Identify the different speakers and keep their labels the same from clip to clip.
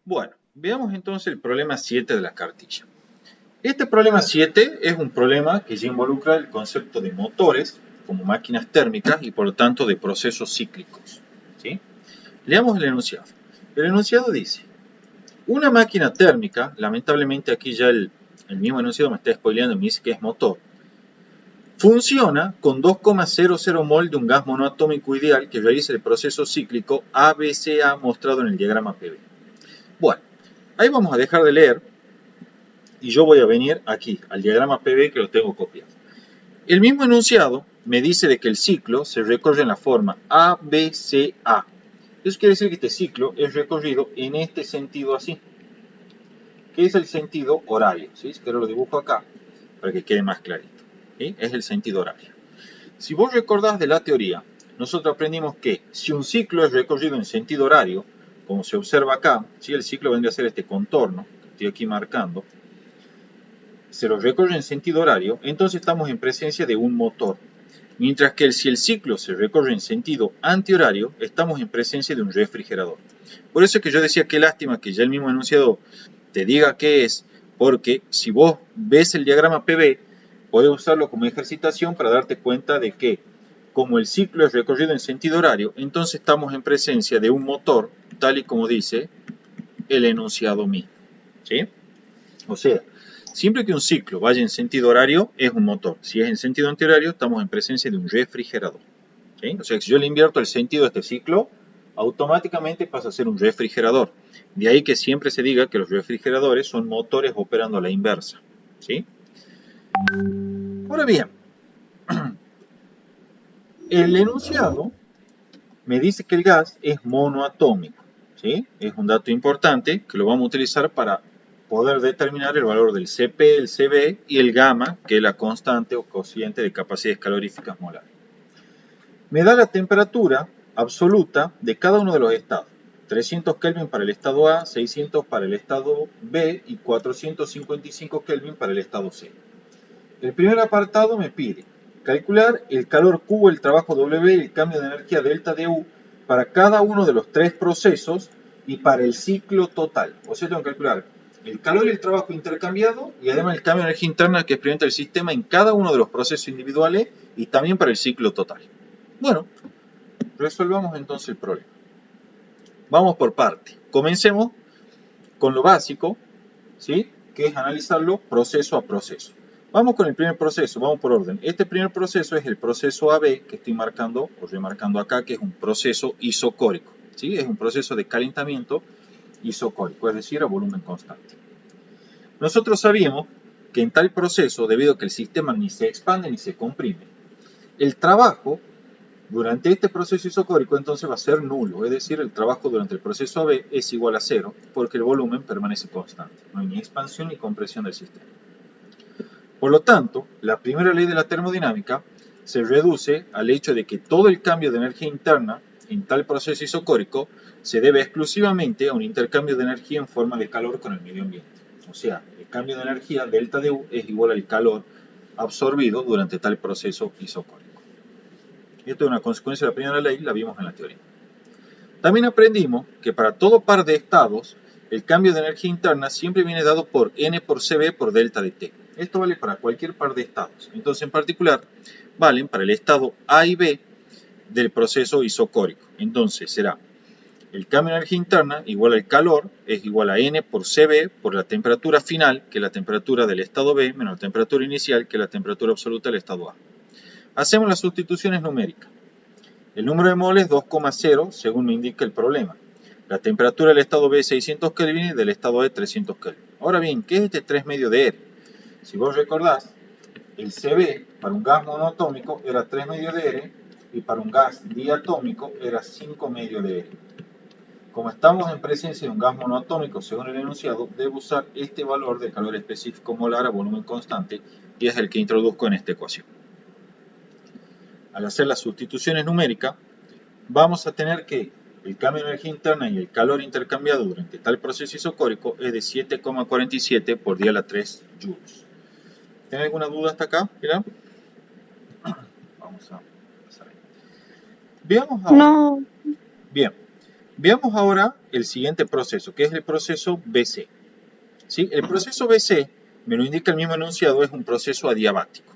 Speaker 1: Bueno, veamos entonces el problema 7 de la cartilla. Este problema 7 es un problema que ya involucra el concepto de motores como máquinas térmicas y por lo tanto de procesos cíclicos, ¿sí? Leamos el enunciado. El enunciado dice, una máquina térmica, lamentablemente aquí ya el mismo enunciado me está spoileando y me dice que es motor, funciona con 2,00 mol de un gas monoatómico ideal que realiza el proceso cíclico ABCA mostrado en el diagrama PV. Bueno, ahí vamos a dejar de leer y yo voy a venir aquí al diagrama PV que lo tengo copiado. El mismo enunciado me dice de que el ciclo se recorre en la forma ABCA. Eso quiere decir que este ciclo es recorrido en este sentido así, que es el sentido horario. ¿Sí? Si quiero lo dibujo acá para que quede más clarito. ¿Sí? Es el sentido horario. Si vos recordás de la teoría, nosotros aprendimos que si un ciclo es recorrido en sentido horario, como se observa acá, ¿sí? El ciclo vendría a ser este contorno que estoy aquí marcando, se lo recorre en sentido horario, entonces estamos en presencia de un motor. Mientras que si el ciclo se recorre en sentido antihorario, estamos en presencia de un refrigerador. Por eso es que yo decía que lástima que ya el mismo enunciado te diga qué es, porque si vos ves el diagrama PV, podés usarlo como ejercitación para darte cuenta de que como el ciclo es recorrido en sentido horario, entonces estamos en presencia de un motor, tal y como dice el enunciado mismo. ¿Sí? O sea, siempre que un ciclo vaya en sentido horario, es un motor. Si es en sentido antihorario, estamos en presencia de un refrigerador. ¿Sí? O sea, que si yo le invierto el sentido de este ciclo, automáticamente pasa a ser un refrigerador. De ahí que siempre se diga que los refrigeradores son motores operando a la inversa. ¿Sí? Ahora bien, el enunciado me dice que el gas es monoatómico. ¿Sí? Es un dato importante que lo vamos a utilizar para poder determinar el valor del Cp, el Cv y el gamma, que es la constante o cociente de capacidades caloríficas molares. Me da la temperatura absoluta de cada uno de los estados. 300 Kelvin para el estado A, 600 para el estado B y 455 Kelvin para el estado C. El primer apartado me pide calcular el calor Q, el trabajo W y el cambio de energía delta de U para cada uno de los tres procesos y para el ciclo total. O sea, tengo que calcular el calor y el trabajo intercambiado y además el cambio de energía interna que experimenta el sistema en cada uno de los procesos individuales y también para el ciclo total. Bueno, resolvamos entonces el problema. Vamos por parte. Comencemos con lo básico, ¿sí? Que es analizarlo proceso a proceso. Vamos con el primer proceso, vamos por orden. Este primer proceso es el proceso AB, que estoy marcando o remarcando acá, que es un proceso isocórico. ¿Sí? Es un proceso de calentamiento isocórico, es decir, a volumen constante. Nosotros sabíamos que en tal proceso, debido a que el sistema ni se expande ni se comprime, el trabajo durante este proceso isocórico entonces va a ser nulo, es decir, el trabajo durante el proceso AB es igual a cero porque el volumen permanece constante, no hay ni expansión ni compresión del sistema. Por lo tanto, la primera ley de la termodinámica se reduce al hecho de que todo el cambio de energía interna en tal proceso isocórico se debe exclusivamente a un intercambio de energía en forma de calor con el medio ambiente. O sea, el cambio de energía delta de U es igual al calor absorbido durante tal proceso isocórico. Esto es una consecuencia de la primera ley, la vimos en la teoría. También aprendimos que para todo par de estados, el cambio de energía interna siempre viene dado por N por Cv por delta de T. Esto vale para cualquier par de estados. Entonces, en particular, valen para el estado A y B del proceso isocórico. Entonces, será el cambio de energía interna igual al calor es igual a N por Cv por la temperatura final, que es la temperatura del estado B, menos la temperatura inicial, que es la temperatura absoluta del estado A. Hacemos las sustituciones numéricas. El número de moles es 2,0 según me indica el problema. La temperatura del estado B es 600 Kelvin y del estado E 300 Kelvin. Ahora bien, ¿qué es este 3 medio de R? Si vos recordás, el Cv para un gas monoatómico era 3 medio de R y para un gas diatómico era 5 medio de R. Como estamos en presencia de un gas monoatómico según el enunciado, debo usar este valor de calor específico molar a volumen constante y es el que introduzco en esta ecuación. Al hacer las sustituciones numéricas, vamos a tener que el cambio de energía interna y el calor intercambiado durante tal proceso isocórico es de 7,47 por día a la 3 joules. ¿Tiene alguna duda hasta acá? Mira. Vamos a pasar ahí. Veamos ahora.
Speaker 2: No.
Speaker 1: Bien. Veamos ahora el siguiente proceso, que es el proceso BC. ¿Sí? El proceso BC, me lo indica el mismo enunciado, es un proceso adiabático.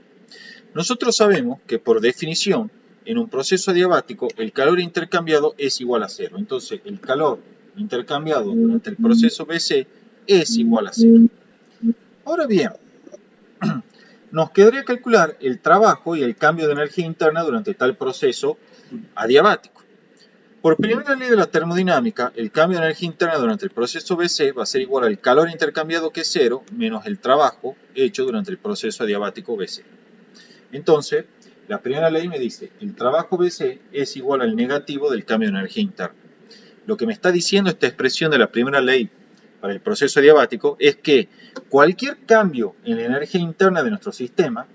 Speaker 1: Nosotros sabemos que por definición, en un proceso adiabático, el calor intercambiado es igual a cero. Entonces, el calor intercambiado durante el proceso BC es igual a cero. Ahora bien, nos quedaría calcular el trabajo y el cambio de energía interna durante tal proceso adiabático. Por primera ley de la termodinámica, el cambio de energía interna durante el proceso BC va a ser igual al calor intercambiado, que es cero, menos el trabajo hecho durante el proceso adiabático BC. Entonces, la primera ley me dice, el trabajo BC es igual al negativo del cambio de energía interna. Lo que me está diciendo esta expresión de la primera ley para el proceso adiabático es que cualquier cambio en la energía interna de nuestro sistema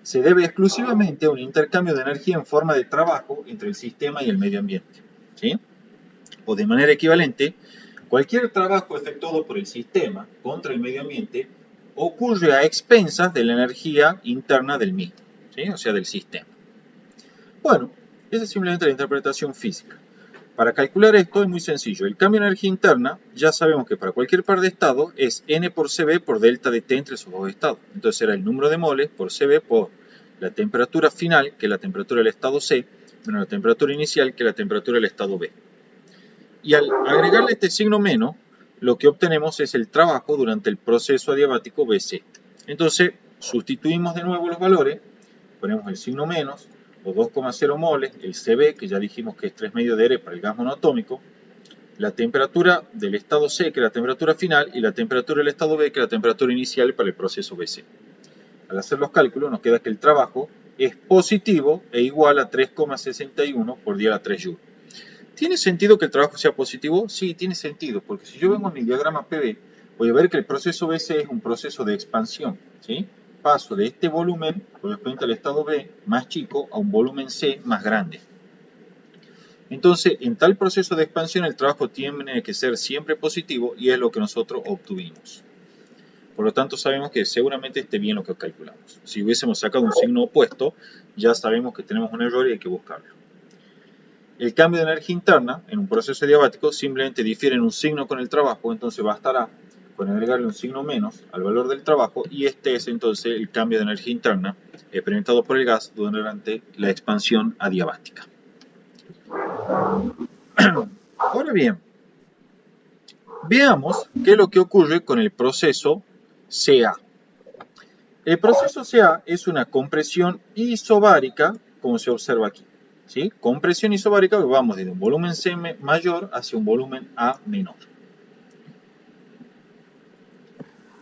Speaker 1: se debe exclusivamente a un intercambio de energía en forma de trabajo entre el sistema y el medio ambiente. ¿Sí? O de manera equivalente, cualquier trabajo efectuado por el sistema contra el medio ambiente ocurre a expensas de la energía interna del mismo, ¿sí? O sea, del sistema. Bueno, esa es simplemente la interpretación física. Para calcular esto es muy sencillo. El cambio de energía interna, ya sabemos que para cualquier par de estados es N por Cv por delta de T entre esos dos estados. Entonces será el número de moles por Cv por la temperatura final, que es la temperatura del estado C, menos la temperatura inicial, que es la temperatura del estado B. Y al agregarle este signo menos, lo que obtenemos es el trabajo durante el proceso adiabático BC. Entonces, sustituimos de nuevo los valores, ponemos el signo menos, los 2,0 moles, el Cb, que ya dijimos que es 3 medios de R para el gas monoatómico, la temperatura del estado C, que es la temperatura final, y la temperatura del estado B, que es la temperatura inicial para el proceso BC. Al hacer los cálculos, nos queda que el trabajo es positivo e igual a 3,61 por 10 a la 3 joules. ¿Tiene sentido que el trabajo sea positivo? Sí, tiene sentido, porque si yo vengo en mi diagrama PV, voy a ver que el proceso BC es un proceso de expansión, ¿sí? Paso de este volumen, correspondiente al estado B, más chico, a un volumen C más grande. Entonces, en tal proceso de expansión, el trabajo tiene que ser siempre positivo y es lo que nosotros obtuvimos. Por lo tanto, sabemos que seguramente esté bien lo que calculamos. Si hubiésemos sacado un signo opuesto, ya sabemos que tenemos un error y hay que buscarlo. El cambio de energía interna en un proceso adiabático simplemente difiere en un signo con el trabajo, entonces bastará con agregarle un signo menos al valor del trabajo y este es entonces el cambio de energía interna experimentado por el gas durante la expansión adiabática. Ahora bien, veamos qué es lo que ocurre con el proceso CA. El proceso CA es una compresión isobárica, como se observa aquí. ¿Sí? Compresión isobárica, vamos desde un volumen C mayor hacia un volumen A menor.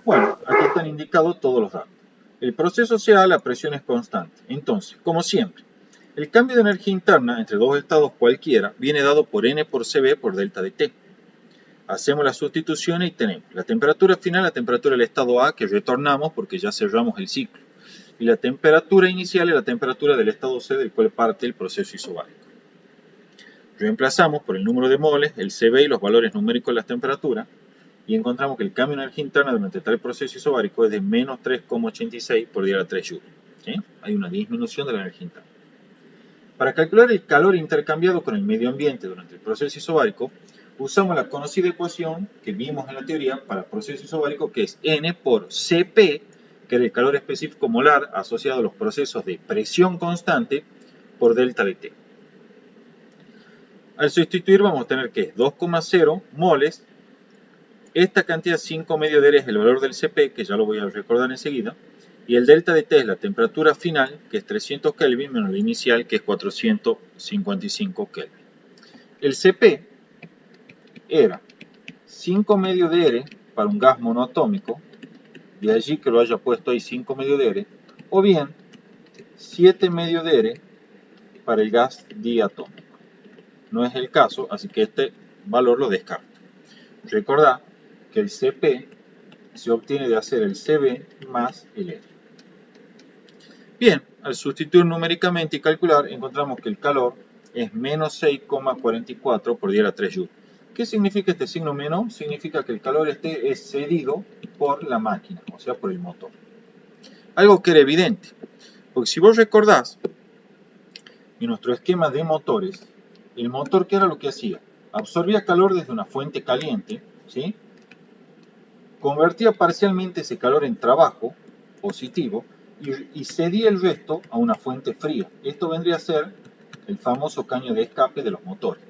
Speaker 1: Bueno, aquí están indicados todos los datos. El proceso CA, la presión es constante. Entonces, como siempre, el cambio de energía interna entre dos estados cualquiera viene dado por N por Cv por delta de T. Hacemos las sustituciones y tenemos la temperatura final, la temperatura del estado A, que retornamos porque ya cerramos el ciclo. Y la temperatura inicial es la temperatura del estado C, del cual parte el proceso isobárico. Reemplazamos por el número de moles, el Cv y los valores numéricos de las temperaturas, y encontramos que el cambio de energía interna durante tal proceso isobárico es de menos 3,86 por 10 a la 3 joules. ¿Sí? Hay una disminución de la energía interna. Para calcular el calor intercambiado con el medio ambiente durante el proceso isobárico, usamos la conocida ecuación que vimos en la teoría para el proceso isobárico, que es N por Cp, que es el calor específico molar asociado a los procesos de presión constante, por delta de T. Al sustituir vamos a tener que 2,0 moles. Esta cantidad 5 medio de R es el valor del Cp, que ya lo voy a recordar enseguida, y el delta de T es la temperatura final, que es 300 Kelvin, menos la inicial, que es 455 Kelvin. El Cp era 5 medio de R para un gas monoatómico, de allí que lo haya puesto ahí 5 medio de R, o bien 7 medio de R para el gas diatómico. No es el caso, así que este valor lo descarto. Recordad que el Cp se obtiene de hacer el Cv más el R. Bien, al sustituir numéricamente y calcular, encontramos que el calor es menos 6,44 por 10 a la 3 joules. ¿Qué significa este signo menos? Significa que el calor este es cedido por la máquina, o sea, por el motor. Algo que era evidente, porque si vos recordás, en nuestro esquema de motores, el motor, ¿qué era lo que hacía? absorbía calor desde una fuente caliente, ¿sí? Convertía parcialmente ese calor en trabajo positivo y cedía el resto a una fuente fría. Esto vendría a ser el famoso caño de escape de los motores.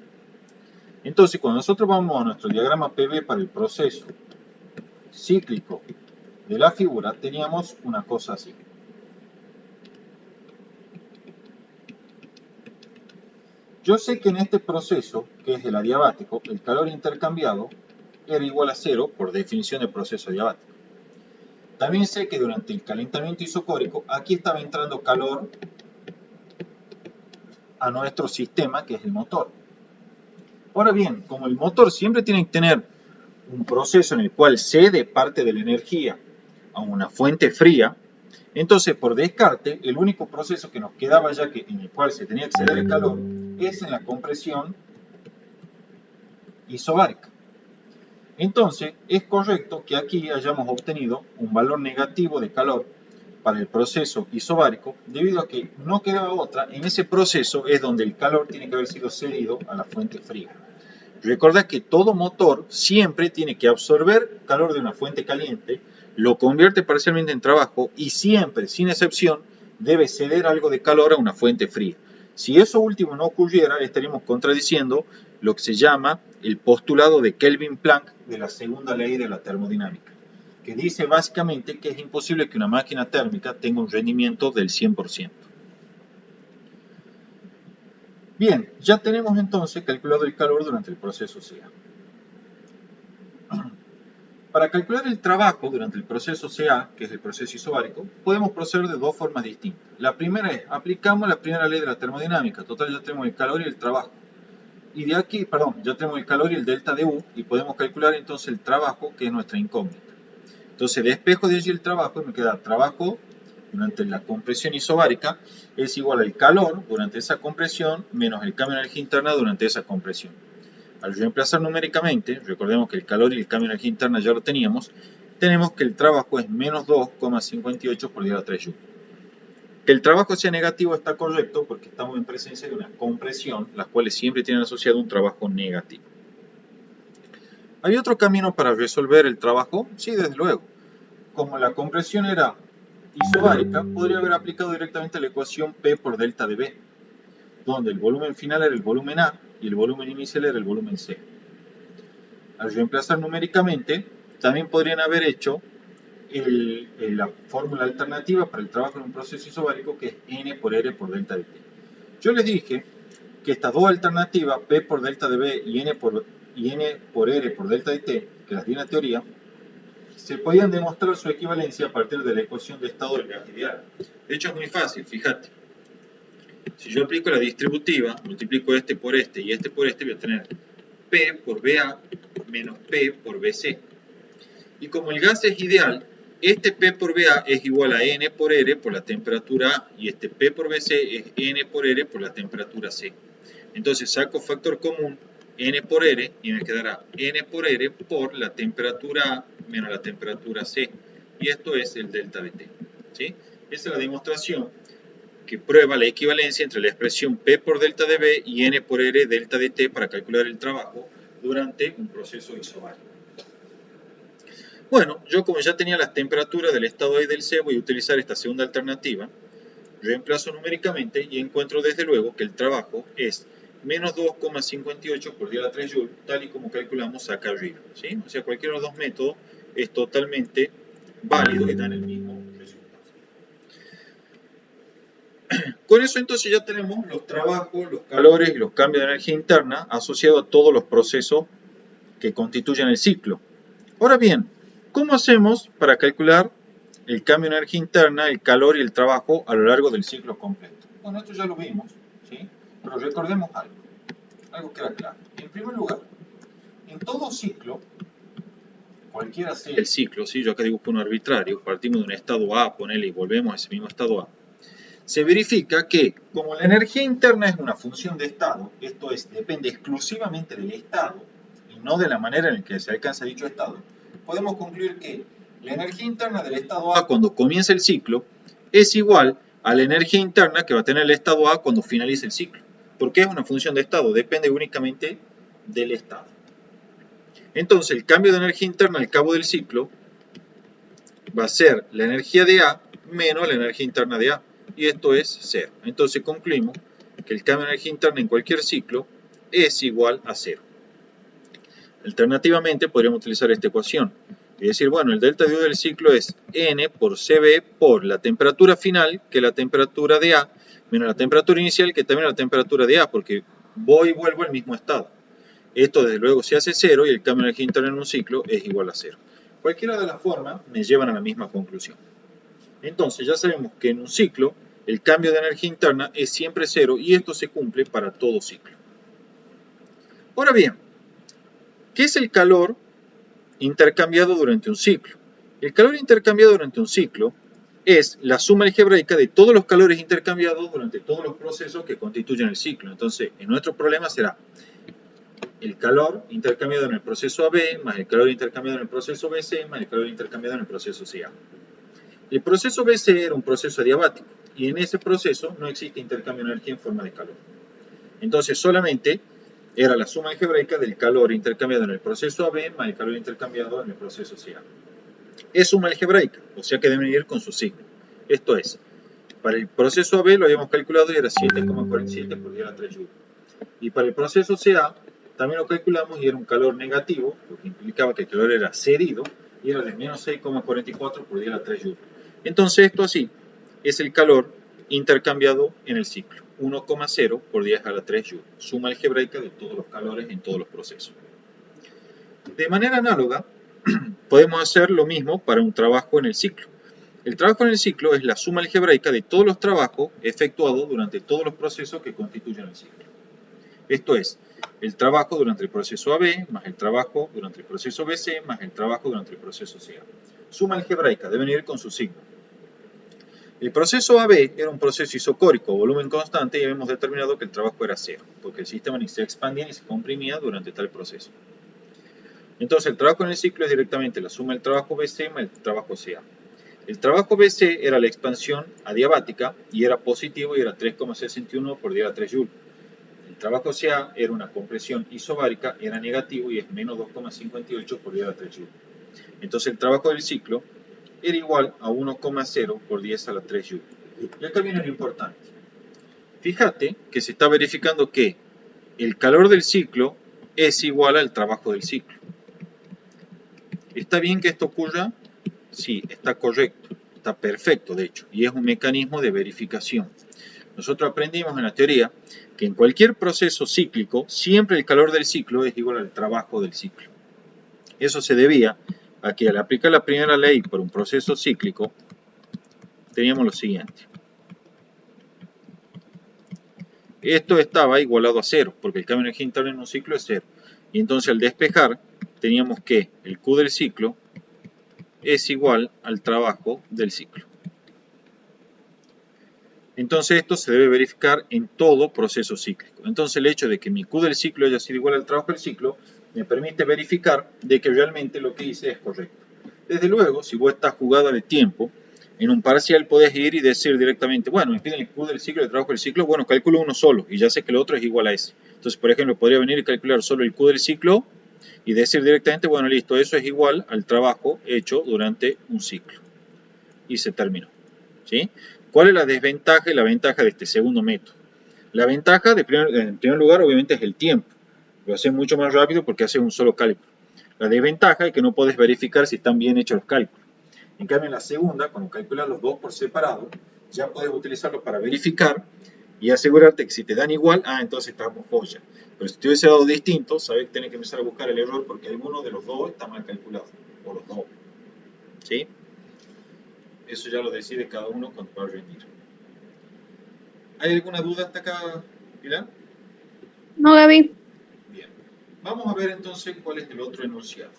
Speaker 1: Entonces, cuando nosotros vamos a nuestro diagrama PV para el proceso cíclico de la figura, teníamos una cosa así. Yo sé que en este proceso, que es el adiabático, el calor intercambiado era igual a cero por definición del proceso adiabático. También sé que durante el calentamiento isocórico, aquí estaba entrando calor a nuestro sistema, que es el motor. Ahora bien, como el motor siempre tiene que tener un proceso en el cual cede parte de la energía a una fuente fría, entonces por descarte, el único proceso que nos quedaba ya que en el cual se tenía que ceder el calor es en la compresión isobárica. Entonces, es correcto que aquí hayamos obtenido un valor negativo de calor para el proceso isobárico, debido a que no quedaba otra, en ese proceso es donde el calor tiene que haber sido cedido a la fuente fría. Recuerda que todo motor siempre tiene que absorber calor de una fuente caliente, lo convierte parcialmente en trabajo y siempre, sin excepción, debe ceder algo de calor a una fuente fría. Si eso último no ocurriera, estaríamos contradiciendo lo que se llama el postulado de Kelvin-Planck de la segunda ley de la termodinámica, que dice básicamente que es imposible que una máquina térmica tenga un rendimiento del 100%. Bien, ya tenemos entonces calculado el calor durante el proceso CA. Para calcular el trabajo durante el proceso CA, que es el proceso isobárico, podemos proceder de dos formas distintas. La primera es, aplicamos la primera ley de la termodinámica. Total, ya tenemos el calor y el trabajo. Y de aquí, ya tenemos el calor y el delta de U, y podemos calcular entonces el trabajo, que es nuestra incógnita. Entonces, despejo de allí el trabajo y me queda trabajo durante la compresión isobárica es igual al calor durante esa compresión menos el cambio de energía interna durante esa compresión. Al reemplazar numéricamente, recordemos que el calor y el cambio de energía interna ya lo teníamos, tenemos que el trabajo es menos 2,58 por 10 a la 3 Joule. Que el trabajo sea negativo está correcto porque estamos en presencia de una compresión, las cuales siempre tienen asociado un trabajo negativo. ¿Hay otro camino para resolver el trabajo? Sí, desde luego. Como la compresión era isobárica, podría haber aplicado directamente la ecuación P por delta de B, donde el volumen final era el volumen A y el volumen inicial era el volumen C. Al reemplazar numéricamente, también podrían haber hecho la fórmula alternativa para el trabajo en un proceso isobárico, que es N por R por delta de T. Yo les dije que estas dos alternativas, P por delta de B y N por R por delta de T, que las di en la teoría, se podían demostrar su equivalencia a partir de la ecuación de estado del gas ideal. De hecho, es muy fácil, fíjate. Si yo aplico la distributiva, multiplico este por este y este por este, voy a tener P por BA menos P por BC. Y como el gas es ideal, este P por BA es igual a N por R por la temperatura A y este P por BC es N por R por la temperatura C. Entonces saco factor común N por R y me quedará N por R por la temperatura A menos la temperatura C. Y esto es el delta de T. ¿Sí? Esa es la demostración que prueba la equivalencia entre la expresión P por delta de B y N por R delta de T para calcular el trabajo durante un proceso isobárico. Bueno, yo como ya tenía las temperaturas del estado A y del C, voy a utilizar esta segunda alternativa. Reemplazo numéricamente y encuentro desde luego que el trabajo es menos 2,58 por 10 a la 3 Joule, tal y como calculamos acá arriba. ¿Sí? O sea, cualquiera de los dos métodos es totalmente válido y dan el mismo resultado. Con eso entonces ya tenemos los trabajos, los calores y los cambios de energía interna asociados a todos los procesos que constituyen el ciclo. Ahora bien, ¿cómo hacemos para calcular el cambio de energía interna, el calor y el trabajo a lo largo del ciclo completo? Bueno, esto ya lo vimos, ¿sí? Pero recordemos algo que era claro. En primer lugar, en todo ciclo, cualquiera sea el ciclo, ¿sí? Yo acá dibujo uno arbitrario, partimos de un estado A, ponele, y volvemos a ese mismo estado A. Se verifica que, como la energía interna es una función de estado, esto es, depende exclusivamente del estado y no de la manera en la que se alcanza dicho estado, podemos concluir que la energía interna del estado A cuando comienza el ciclo es igual a la energía interna que va a tener el estado A cuando finalice el ciclo. Porque es una función de estado, depende únicamente del estado. Entonces el cambio de energía interna al cabo del ciclo va a ser la energía de A menos la energía interna de A, y esto es 0. Entonces concluimos que el cambio de energía interna en cualquier ciclo es igual a 0. Alternativamente podríamos utilizar esta ecuación y decir, bueno, el delta de U del ciclo es N por CB por la temperatura final, que es la temperatura de A, menos la temperatura inicial, que también es la temperatura de A, porque voy y vuelvo al mismo estado. Esto desde luego se hace 0 y el cambio de energía interna en un ciclo es igual a 0. Cualquiera de las formas me llevan a la misma conclusión. Entonces ya sabemos que en un ciclo el cambio de energía interna es siempre 0 y esto se cumple para todo ciclo. Ahora bien, ¿qué es el calor intercambiado durante un ciclo? El calor intercambiado durante un ciclo es la suma algebraica de todos los calores intercambiados durante todos los procesos que constituyen el ciclo. Entonces, en nuestro problema será el calor intercambiado en el proceso AB más el calor intercambiado en el proceso BC más el calor intercambiado en el proceso CA. El proceso BC era un proceso adiabático y en ese proceso no existe intercambio de energía en forma de calor. Entonces solamente era la suma algebraica del calor intercambiado en el proceso AB más el calor intercambiado en el proceso CA. Es suma algebraica, o sea que deben ir con su signo. Esto es, para el proceso AB lo habíamos calculado y era 7,47 por 10 a la 3 joules. Y para el proceso CA también lo calculamos y era un calor negativo, lo que implicaba que el calor era cedido, y era de menos 6,44 por 10 a la 3 joules. Entonces esto así es el calor intercambiado en el ciclo, 1,0 por 10 a la 3 joules, suma algebraica de todos los calores en todos los procesos. De manera análoga, podemos hacer lo mismo para un trabajo en el ciclo. El trabajo en el ciclo es la suma algebraica de todos los trabajos efectuados durante todos los procesos que constituyen el ciclo. Esto es, el trabajo durante el proceso AB, más el trabajo durante el proceso BC, más el trabajo durante el proceso CA. Suma algebraica, deben ir con su signo. El proceso AB era un proceso isocórico, volumen constante, y habíamos determinado que el trabajo era 0, porque el sistema ni se expandía ni se comprimía durante tal proceso. Entonces el trabajo en el ciclo es directamente la suma del trabajo BC más el trabajo CA. El trabajo BC era la expansión adiabática y era positivo y era 3,61 por 10 a la 3 joules. El trabajo CA era una compresión isobárica, era negativo y es menos 2,58 por 10 a la 3 joules. Entonces el trabajo del ciclo era igual a 1,0 por 10 a la 3 joules. Y acá viene lo importante. Fíjate que se está verificando que el calor del ciclo es igual al trabajo del ciclo. ¿Está bien que esto ocurra? Sí, está correcto, está perfecto de hecho, y es un mecanismo de verificación. Nosotros aprendimos en la teoría que en cualquier proceso cíclico, siempre el calor del ciclo es igual al trabajo del ciclo. Eso se debía a que al aplicar la primera ley por un proceso cíclico, teníamos lo siguiente. Esto estaba igualado a 0, porque el cambio de energía interna en un ciclo es 0. Y entonces al despejar, teníamos que el Q del ciclo es igual al trabajo del ciclo. Entonces esto se debe verificar en todo proceso cíclico. Entonces el hecho de que mi Q del ciclo haya sido igual al trabajo del ciclo me permite verificar de que realmente lo que hice es correcto. Desde luego, si vos estás jugada de tiempo, en un parcial podés ir y decir directamente, bueno, me piden el Q del ciclo y el trabajo del ciclo, bueno, calculo uno solo y ya sé que el otro es igual a ese. Entonces, por ejemplo, podría venir y calcular solo el Q del ciclo y decir directamente, bueno, listo, eso es igual al trabajo hecho durante un ciclo. Y se terminó. ¿Sí? ¿Cuál es la desventaja y la ventaja de este segundo método? La ventaja, en primer lugar, obviamente es el tiempo. Lo haces mucho más rápido porque haces un solo cálculo. La desventaja es que no puedes verificar si están bien hechos los cálculos. En cambio, en la segunda, cuando calculas los dos por separado, ya puedes utilizarlos para verificar y asegurarte que si te dan igual, entonces estamos joya. Pero si te hubiese dado distinto, sabes que tenés que empezar a buscar el error porque alguno de los dos está mal calculado, o los dos. ¿Sí? Eso ya lo decide cada uno cuando va a rendir. ¿Hay alguna duda hasta acá, Pilar?
Speaker 2: No, Gaby.
Speaker 1: Bien. Vamos a ver entonces cuál es el otro enunciado.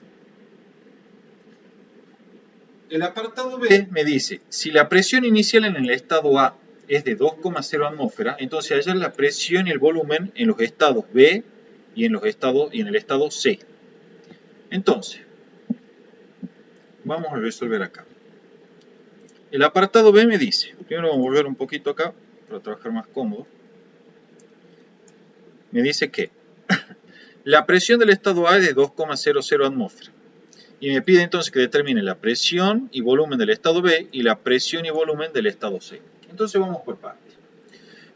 Speaker 1: El apartado B me dice, si la presión inicial en el estado A es de 2,0 atmósfera, entonces hallar la presión y el volumen en los estados B y en el estado C. Entonces, vamos a resolver acá. El apartado B me dice, primero vamos a volver un poquito acá para trabajar más cómodo. Me dice que La presión del estado A es de 2,00 atmósferas. Y me pide entonces que determine la presión y volumen del estado B y la presión y volumen del estado C. Entonces vamos por partes.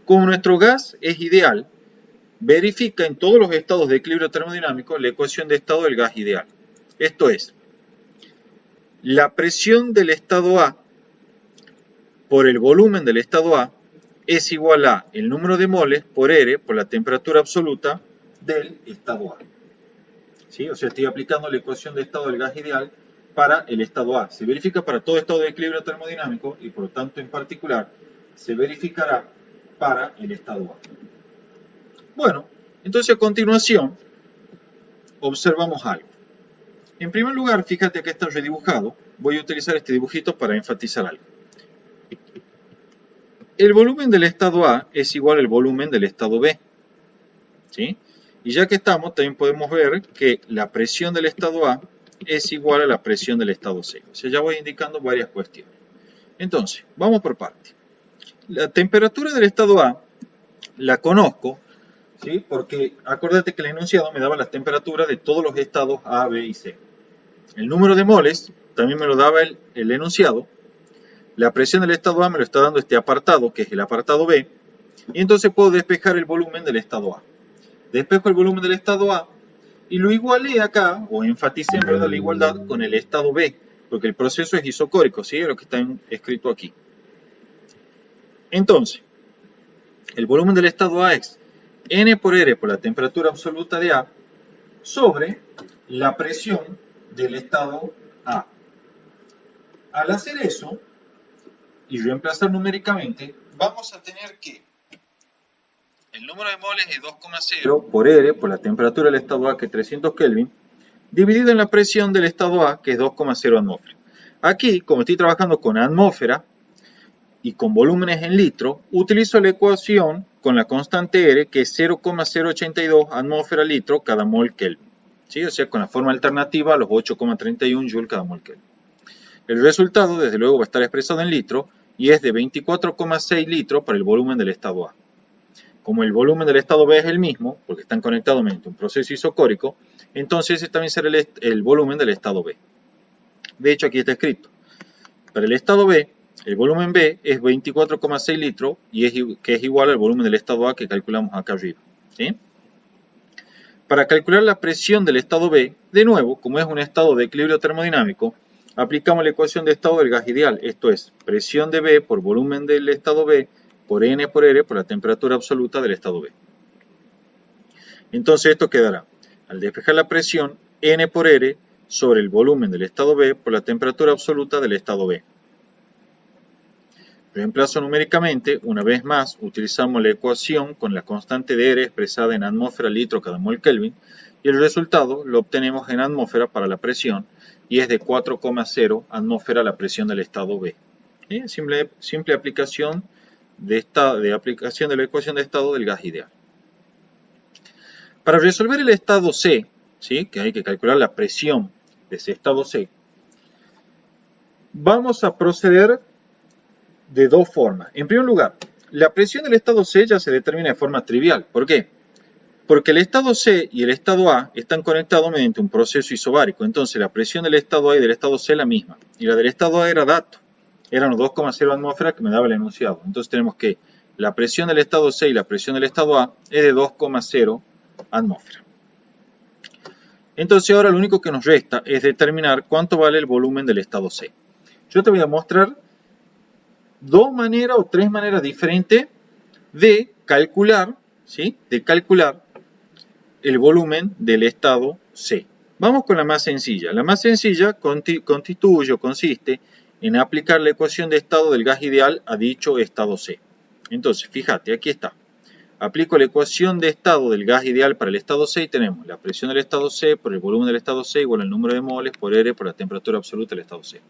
Speaker 1: Como nuestro gas es ideal, verifica en todos los estados de equilibrio termodinámico la ecuación de estado del gas ideal. Esto es, la presión del estado A por el volumen del estado A es igual a el número de moles por R por la temperatura absoluta del estado A. ¿Sí? O sea, estoy aplicando la ecuación de estado del gas ideal para el estado A. Se verifica para todo estado de equilibrio termodinámico y por lo tanto en particular se verificará para el estado A. Bueno, entonces a continuación observamos algo. En primer lugar, fíjate que está redibujado. Voy a utilizar este dibujito para enfatizar algo. El volumen del estado A es igual al volumen del estado B. ¿Sí? Y ya que estamos, también podemos ver que la presión del estado A es igual a la presión del estado C. O sea, ya voy indicando varias cuestiones. Entonces, vamos por parte. La temperatura del estado A la conozco, ¿sí? Porque acuérdate que el enunciado me daba las temperaturas de todos los estados A, B y C. El número de moles también me lo daba el enunciado. La presión del estado A me lo está dando este apartado, que es el apartado B. Y entonces puedo despejar el volumen del estado A. Despejo el volumen del estado A y lo igualé acá, o enfaticé en verdad la igualdad con el estado B, porque el proceso es isocórico, ¿sí? Es lo que está escrito aquí. Entonces, el volumen del estado A es N por R por la temperatura absoluta de A sobre la presión del estado A. Al hacer eso, y reemplazar numéricamente, vamos a tener que el número de moles es 2,0 por R por la temperatura del estado A, que es 300 Kelvin, dividido en la presión del estado A, que es 2,0 atmósfera. Aquí, como estoy trabajando con atmósfera y con volúmenes en litro, utilizo la ecuación con la constante R, que es 0,082 atmósfera litro cada mol Kelvin. ¿Sí? O sea, con la forma alternativa a los 8,31 Joule cada mol Kelvin. El resultado, desde luego, va a estar expresado en litro y es de 24,6 litros para el volumen del estado A. Como el volumen del estado B es el mismo, porque están conectados mediante un proceso isocórico, entonces ese también será el volumen del estado B. De hecho, aquí está escrito. Para el estado B, el volumen B es 24,6 litros, que es igual al volumen del estado A que calculamos acá arriba. ¿Sí? Para calcular la presión del estado B, de nuevo, como es un estado de equilibrio termodinámico, aplicamos la ecuación de estado del gas ideal. Esto es, presión de B por volumen del estado B por N por R por la temperatura absoluta del estado B. Entonces esto quedará, al despejar la presión, N por R sobre el volumen del estado B por la temperatura absoluta del estado B. Reemplazo numéricamente, una vez más, utilizamos la ecuación con la constante de R expresada en atmósfera litro cada mol Kelvin, y el resultado lo obtenemos en atmósfera para la presión, y es de 4,0 atmósfera la presión del estado B. Simple aplicación de la ecuación de estado del gas ideal. Para resolver el estado C, ¿sí? Que hay que calcular la presión de ese estado C, vamos a proceder de dos formas. En primer lugar, la presión del estado C ya se determina de forma trivial. ¿Por qué? Porque el estado C y el estado A están conectados mediante un proceso isobárico. Entonces la presión del estado A y del estado C es la misma. Y la del estado A era dato. Eran los 2,0 atmósferas que me daba el enunciado. Entonces tenemos que la presión del estado C y la presión del estado A es de 2,0 atmósferas. Entonces ahora lo único que nos resta es determinar cuánto vale el volumen del estado C. Yo te voy a mostrar dos maneras o tres maneras diferentes de calcular, ¿sí? De calcular el volumen del estado C. Vamos con la más sencilla. La más sencilla consiste en aplicar la ecuación de estado del gas ideal a dicho estado C. Entonces, fíjate, aquí está. Aplico la ecuación de estado del gas ideal para el estado C y tenemos la presión del estado C por el volumen del estado C igual al número de moles por R por la temperatura absoluta del estado C.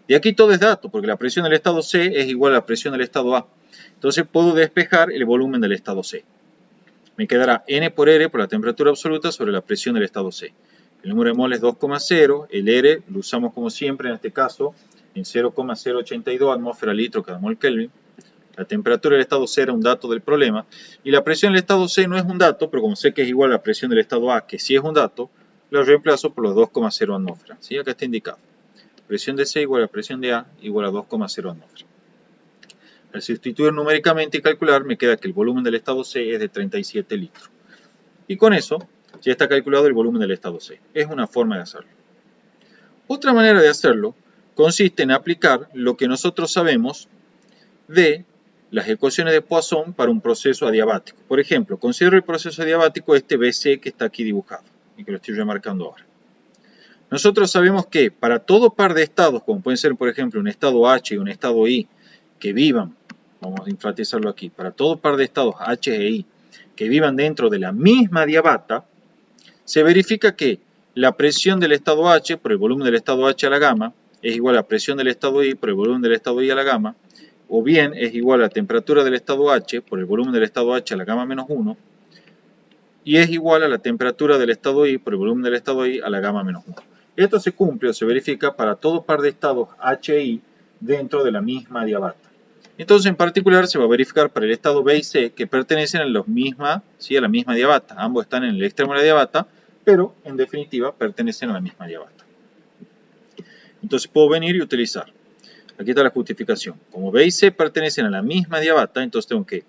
Speaker 1: De aquí todo es dato, porque la presión del estado C es igual a la presión del estado A. Entonces puedo despejar el volumen del estado C. Me quedará N por R por la temperatura absoluta sobre la presión del estado C. El número de moles es 2,0, el R lo usamos como siempre en este caso en 0,082 atmósfera litro cada mol Kelvin. La temperatura del estado C era un dato del problema y la presión del estado C no es un dato, pero como sé que es igual a la presión del estado A, que sí es un dato, lo reemplazo por los 2,0 atmósferas. ¿Sí? Acá está indicado. Presión de C igual a presión de A igual a 2,0 atmósferas. Al sustituir numéricamente y calcular, me queda que el volumen del estado C es de 37 litros. Y con eso ya está calculado el volumen del estado C. Es una forma de hacerlo. Otra manera de hacerlo consiste en aplicar lo que nosotros sabemos de las ecuaciones de Poisson para un proceso adiabático. Por ejemplo, considero el proceso adiabático este BC que está aquí dibujado y que lo estoy remarcando ahora. Nosotros sabemos que para todo par de estados, como pueden ser por ejemplo un estado H y un estado I, que vivan, vamos a enfatizarlo aquí, para todo par de estados H e I, que vivan dentro de la misma adiabata, se verifica que la presión del estado H por el volumen del estado H a la gamma es igual a la presión del estado I por el volumen del estado I a la gamma, o bien es igual a la temperatura del estado H por el volumen del estado H a la gamma menos 1, y es igual a la temperatura del estado I por el volumen del estado I a la gamma menos 1. Esto se cumple o se verifica para todo par de estados H e I dentro de la misma adiabata. Entonces, en particular, se va a verificar para el estado B y C que pertenecen a la misma adiabata. Ambos están en el extremo de la adiabata, pero en definitiva pertenecen a la misma adiabata. Entonces, puedo venir y utilizar. Aquí está la justificación. Como B y C pertenecen a la misma adiabata, entonces tengo que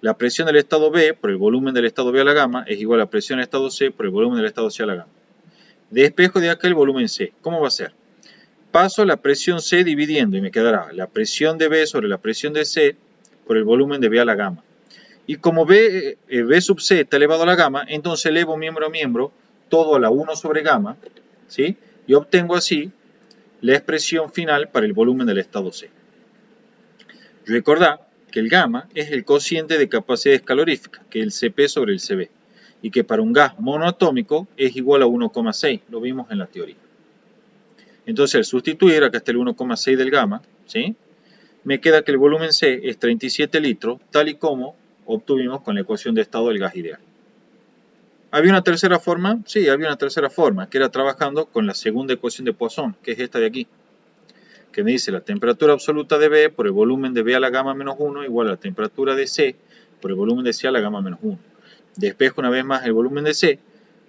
Speaker 1: la presión del estado B por el volumen del estado B a la gamma es igual a la presión del estado C por el volumen del estado C a la gamma. Despejo de acá el volumen C. ¿Cómo va a ser? Paso la presión C dividiendo y me quedará la presión de B sobre la presión de C por el volumen de B a la gamma. Y como B sub C está elevado a la gamma, entonces elevo miembro a miembro todo a la 1 sobre gamma, ¿sí? Y obtengo así la expresión final para el volumen del estado C. Recordad que el gamma es el cociente de capacidades caloríficas, que es el Cp sobre el Cv, y que para un gas monoatómico es igual a 1,6, lo vimos en la teoría. Entonces, al sustituir, acá está el 1,6 del gamma, ¿sí? Me queda que el volumen C es 37 litros, tal y como obtuvimos con la ecuación de estado del gas ideal. ¿Había una tercera forma? Sí, había una tercera forma, que era trabajando con la segunda ecuación de Poisson, que es esta de aquí, que me dice la temperatura absoluta de B por el volumen de B a la gamma menos 1 igual a la temperatura de C por el volumen de C a la gamma menos 1. Despejo una vez más el volumen de C.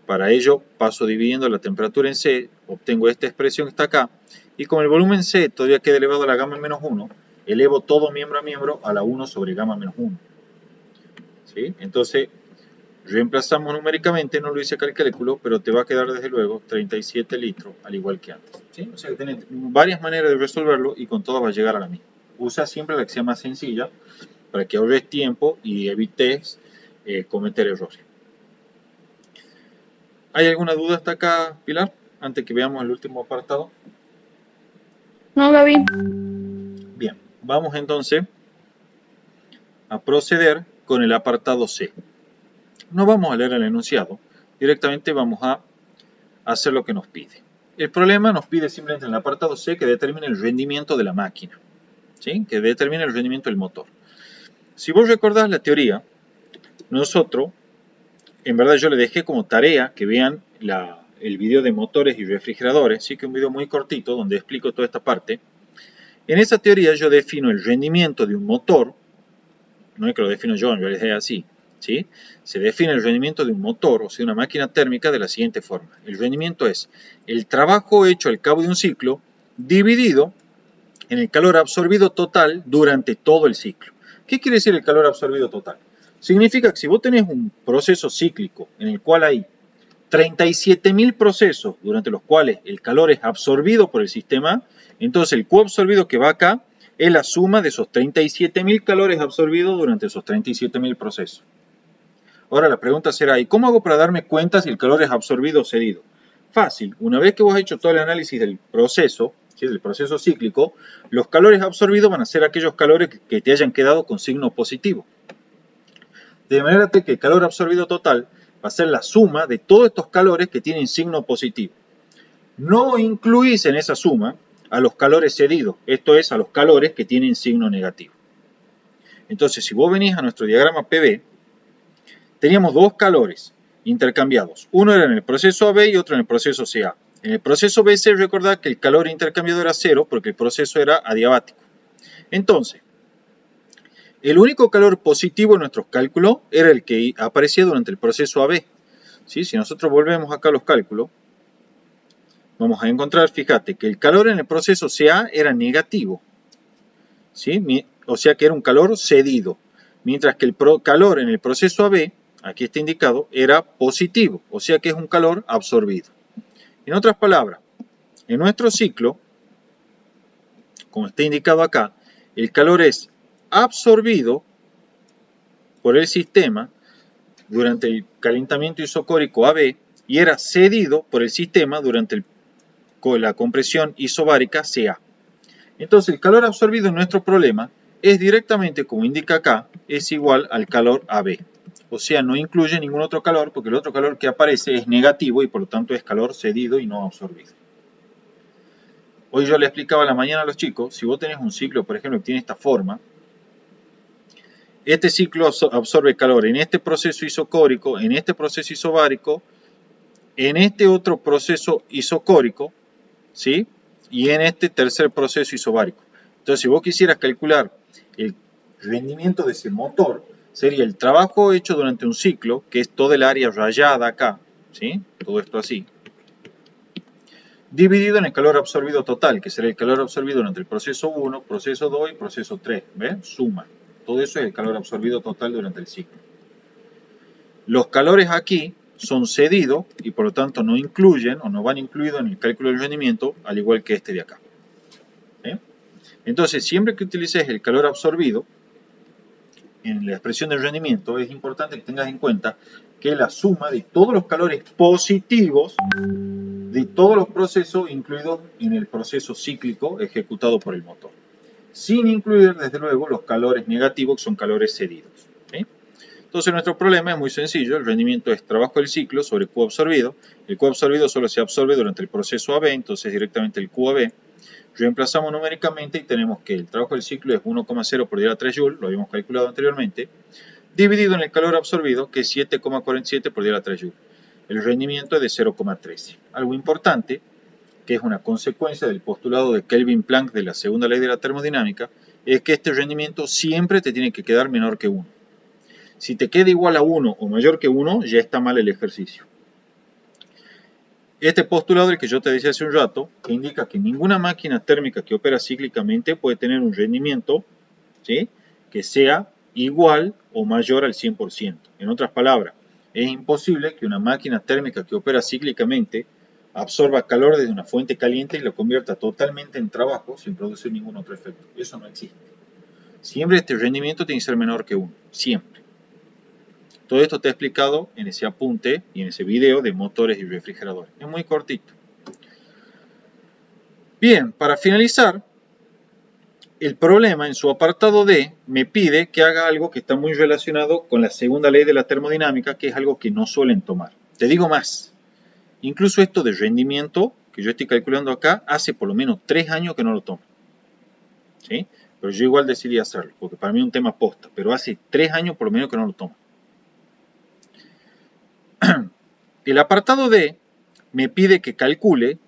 Speaker 1: Para ello paso dividiendo la temperatura en C, obtengo esta expresión que está acá, y como el volumen C todavía queda elevado a la gamma menos 1, elevo todo miembro a miembro a la 1 sobre gamma menos 1. ¿Sí? Entonces, reemplazamos numéricamente, no lo hice acá el cálculo, pero te va a quedar desde luego 37 litros, al igual que antes. ¿Sí? O sea que tenés varias maneras de resolverlo y con todas va a llegar a la misma. Usa siempre la que sea más sencilla para que ahorres tiempo y evites cometer errores. ¿Hay alguna duda hasta acá, Pilar? Antes que veamos el último apartado.
Speaker 2: No, Gaby.
Speaker 1: Bien, vamos entonces a proceder con el apartado C. No vamos a leer el enunciado, directamente vamos a hacer lo que nos pide. El problema nos pide simplemente en el apartado C que determine el rendimiento de la máquina, ¿sí? Que determine el rendimiento del motor. Si vos recordás la teoría, nosotros, en verdad yo le dejé como tarea que vean el video de motores y refrigeradores, sí que es un video muy cortito donde explico toda esta parte. En esa teoría yo defino el rendimiento de un motor, no es que lo defino yo, en realidad es así, ¿sí? Se define el rendimiento de un motor, o sea, una máquina térmica de la siguiente forma. El rendimiento es el trabajo hecho al cabo de un ciclo dividido en el calor absorbido total durante todo el ciclo. ¿Qué quiere decir el calor absorbido total? Significa que si vos tenés un proceso cíclico en el cual hay 37.000 procesos durante los cuales el calor es absorbido por el sistema, entonces el Q absorbido que va acá es la suma de esos 37.000 calores absorbidos durante esos 37.000 procesos. Ahora la pregunta será, ¿y cómo hago para darme cuenta si el calor es absorbido o cedido? Fácil, una vez que vos has hecho todo el análisis del proceso, ¿sí? Del proceso cíclico, los calores absorbidos van a ser aquellos calores que te hayan quedado con signo positivo. De manera que el calor absorbido total va a ser la suma de todos estos calores que tienen signo positivo. No incluís en esa suma a los calores cedidos, esto es, a los calores que tienen signo negativo. Entonces, si vos venís a nuestro diagrama PV, teníamos dos calores intercambiados. Uno era en el proceso AB y otro en el proceso CA. En el proceso BC, recordad que el calor intercambiado era cero porque el proceso era adiabático. Entonces, El único calor positivo en nuestros cálculos era el que aparecía durante el proceso AB. ¿Sí? Si nosotros volvemos acá a los cálculos, vamos a encontrar, fíjate, que el calor en el proceso CA era negativo. ¿Sí? O sea que era un calor cedido. Mientras que el calor en el proceso AB, aquí está indicado, era positivo. O sea que es un calor absorbido. En otras palabras, en nuestro ciclo, como está indicado acá, el calor es absorbido por el sistema durante el calentamiento isocórico AB y era cedido por el sistema durante la compresión isobárica CA. Entonces el calor absorbido en nuestro problema es directamente, como indica acá, es igual al calor AB. O sea, no incluye ningún otro calor porque el otro calor que aparece es negativo y por lo tanto es calor cedido y no absorbido. Hoy yo le explicaba a la mañana a los chicos, si vos tenés un ciclo, por ejemplo, que tiene esta forma, este ciclo absorbe calor en este proceso isocórico, en este proceso isobárico, en este otro proceso isocórico, ¿sí? Y en este tercer proceso isobárico. Entonces, si vos quisieras calcular el rendimiento de ese motor, sería el trabajo hecho durante un ciclo, que es toda el área rayada acá, ¿sí? Todo esto así, dividido en el calor absorbido total, que será el calor absorbido durante el proceso 1, proceso 2 y proceso 3. ¿Ven? Suma. Todo eso es el calor absorbido total durante el ciclo. Los calores aquí son cedidos y por lo tanto no incluyen o no van incluidos en el cálculo del rendimiento, al igual que este de acá. Entonces, siempre que utilices el calor absorbido en la expresión del rendimiento, es importante que tengas en cuenta que la suma de todos los calores positivos de todos los procesos incluidos en el proceso cíclico ejecutado por el motor, sin incluir, desde luego, los calores negativos, que son calores cedidos. ¿Sí? Entonces, nuestro problema es muy sencillo. El rendimiento es trabajo del ciclo sobre Q absorbido. El Q absorbido solo se absorbe durante el proceso AB, entonces directamente el QAB. Reemplazamos numéricamente y tenemos que el trabajo del ciclo es 1,0 por 10 a 3 Joule, lo habíamos calculado anteriormente, dividido en el calor absorbido, que es 7,47 por 10 a 3 Joule. El rendimiento es de 0,13. Algo importante, que es una consecuencia del postulado de Kelvin-Planck de la segunda ley de la termodinámica, es que este rendimiento siempre te tiene que quedar menor que 1. Si te queda igual a 1 o mayor que 1, ya está mal el ejercicio. Este postulado, el que yo te decía hace un rato, que indica que ninguna máquina térmica que opera cíclicamente puede tener un rendimiento, ¿sí?, que sea igual o mayor al 100%. En otras palabras, es imposible que una máquina térmica que opera cíclicamente absorba calor desde una fuente caliente y lo convierta totalmente en trabajo sin producir ningún otro efecto. Eso no existe. Siempre este rendimiento tiene que ser menor que 1. Siempre. Todo esto te he explicado en ese apunte y en ese video de motores y refrigeradores. Es muy cortito. Bien, para finalizar, el problema en su apartado D me pide que haga algo que está muy relacionado con la segunda ley de la termodinámica, que es algo que no suelen tomar. Te digo más, incluso esto de rendimiento que yo estoy calculando acá, hace por lo menos 3 años que no lo tomo. ¿Sí? Pero yo igual decidí hacerlo, porque para mí es un tema posta, pero hace 3 años por lo menos que no lo tomo. El apartado D me pide que calcule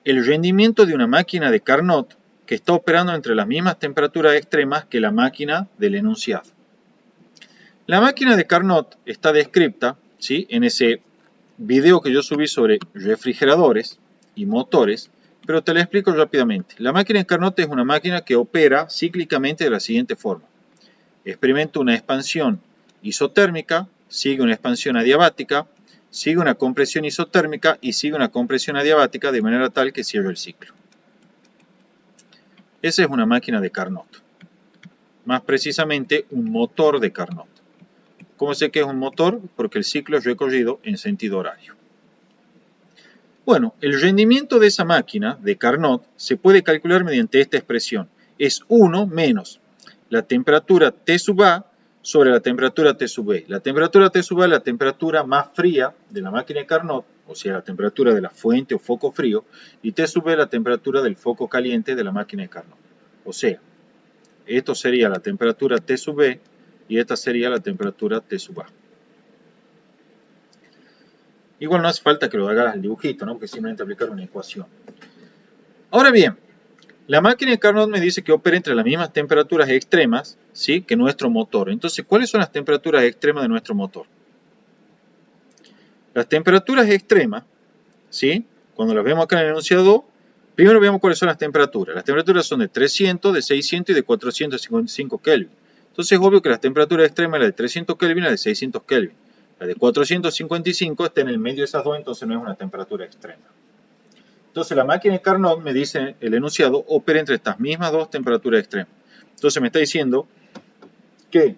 Speaker 1: el rendimiento de una máquina de Carnot que está operando entre las mismas temperaturas extremas que la máquina del enunciado. La máquina de Carnot está descrita, ¿sí?, en ese video que yo subí sobre refrigeradores y motores, pero te la explico rápidamente. La máquina de Carnot es una máquina que opera cíclicamente de la siguiente forma. Experimenta una expansión isotérmica, sigue una expansión adiabática, sigue una compresión isotérmica y sigue una compresión adiabática de manera tal que cierre el ciclo. Esa es una máquina de Carnot. Más precisamente, un motor de Carnot. ¿Cómo sé que es un motor? Porque el ciclo es recorrido en sentido horario. Bueno, el rendimiento de esa máquina de Carnot se puede calcular mediante esta expresión. Es 1 menos la temperatura T sub A sobre la temperatura T sub B. La temperatura T sub A es la temperatura más fría de la máquina de Carnot, o sea, la temperatura de la fuente o foco frío, y T sub B es la temperatura del foco caliente de la máquina de Carnot. O sea, esto sería la temperatura T sub B y esta sería la temperatura T sub A. Igual no hace falta que lo hagas al dibujito, ¿no?, porque simplemente aplicar una ecuación. Ahora bien, La máquina de Carnot me dice que opera entre las mismas temperaturas extremas, ¿sí?, que nuestro motor. Entonces, ¿cuáles son las temperaturas extremas de nuestro motor? Las temperaturas extremas, ¿sí?, cuando las vemos acá en el enunciado, primero veamos cuáles son las temperaturas. Las temperaturas son de 300, de 600 y de 455 Kelvin. Entonces es obvio que las temperaturas extremas, la de 300 Kelvin y la de 600 Kelvin. La de 455 está en el medio de esas dos, entonces no es una temperatura extrema. Entonces la máquina de Carnot, me dice el enunciado, opera entre estas mismas dos temperaturas extremas. Entonces me está diciendo que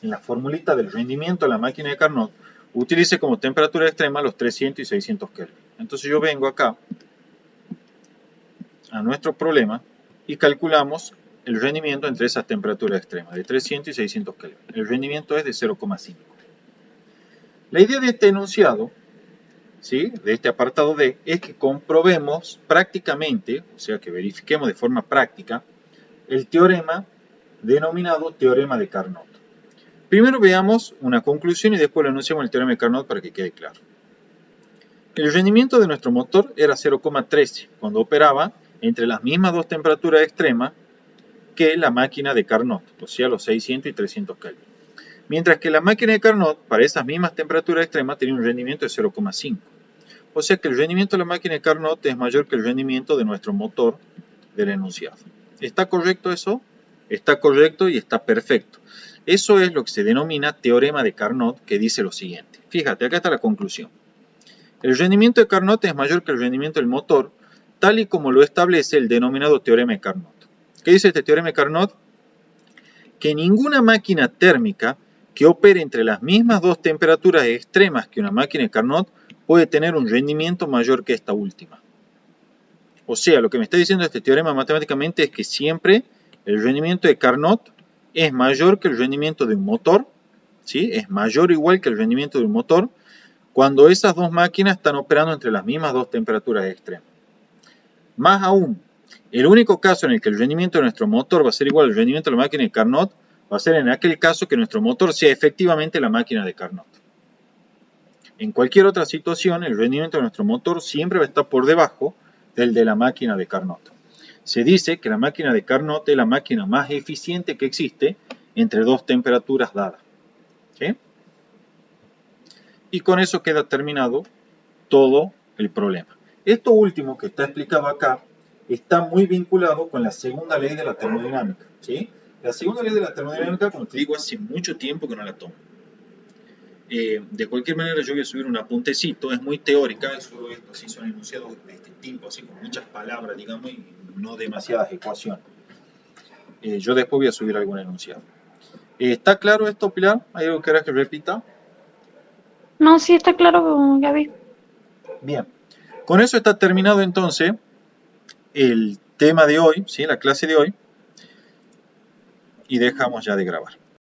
Speaker 1: en la formulita del rendimiento de la máquina de Carnot utilice como temperatura extrema los 300 y 600 Kelvin. Entonces yo vengo acá a nuestro problema y calculamos el rendimiento entre esas temperaturas extremas, de 300 y 600 Kelvin. El rendimiento es de 0,5. La idea de este enunciado, ¿sí?, de este apartado D, es que comprobemos prácticamente, o sea que verifiquemos de forma práctica, el teorema denominado teorema de Carnot. Primero veamos una conclusión y después lo enunciamos el teorema de Carnot para que quede claro. El rendimiento de nuestro motor era 0,13 cuando operaba entre las mismas dos temperaturas extremas que la máquina de Carnot, o sea los 600 y 300 Kelvin. Mientras que la máquina de Carnot, para esas mismas temperaturas extremas, tenía un rendimiento de 0,5. O sea que el rendimiento de la máquina de Carnot es mayor que el rendimiento de nuestro motor del enunciado. ¿Está correcto eso? Está correcto y está perfecto. Eso es lo que se denomina teorema de Carnot, que dice lo siguiente. Fíjate, acá está la conclusión. El rendimiento de Carnot es mayor que el rendimiento del motor, tal y como lo establece el denominado teorema de Carnot. ¿Qué dice este teorema de Carnot? Que ninguna máquina térmica que opere entre las mismas dos temperaturas extremas que una máquina de Carnot puede tener un rendimiento mayor que esta última. O sea, lo que me está diciendo este teorema matemáticamente es que siempre el rendimiento de Carnot es mayor que el rendimiento de un motor, ¿sí?, es mayor o igual que el rendimiento de un motor cuando esas dos máquinas están operando entre las mismas dos temperaturas extremas. Más aún, el único caso en el que el rendimiento de nuestro motor va a ser igual al rendimiento de la máquina de Carnot va a ser en aquel caso que nuestro motor sea efectivamente la máquina de Carnot. En cualquier otra situación, el rendimiento de nuestro motor siempre va a estar por debajo del de la máquina de Carnot. Se dice que la máquina de Carnot es la máquina más eficiente que existe entre dos temperaturas dadas. ¿Sí? Y con eso queda terminado todo el problema. Esto último que está explicado acá está muy vinculado con la segunda ley de la termodinámica, ¿sí? La segunda ley de la termodinámica, como te digo, hace mucho tiempo que no la tomo. De cualquier manera, yo voy a subir un apuntecito, es muy teórica, solo esto, así son enunciados de este tipo, así con muchas palabras, digamos, y no demasiadas ecuaciones. Yo después voy a subir algún enunciado. ¿Está claro esto, Pilar? ¿Hay algo que quieras que repita?
Speaker 2: No, sí está claro, Gaby.
Speaker 1: Bien. Con eso está terminado entonces el tema de hoy, ¿sí?, la clase de hoy, y dejamos ya de grabar.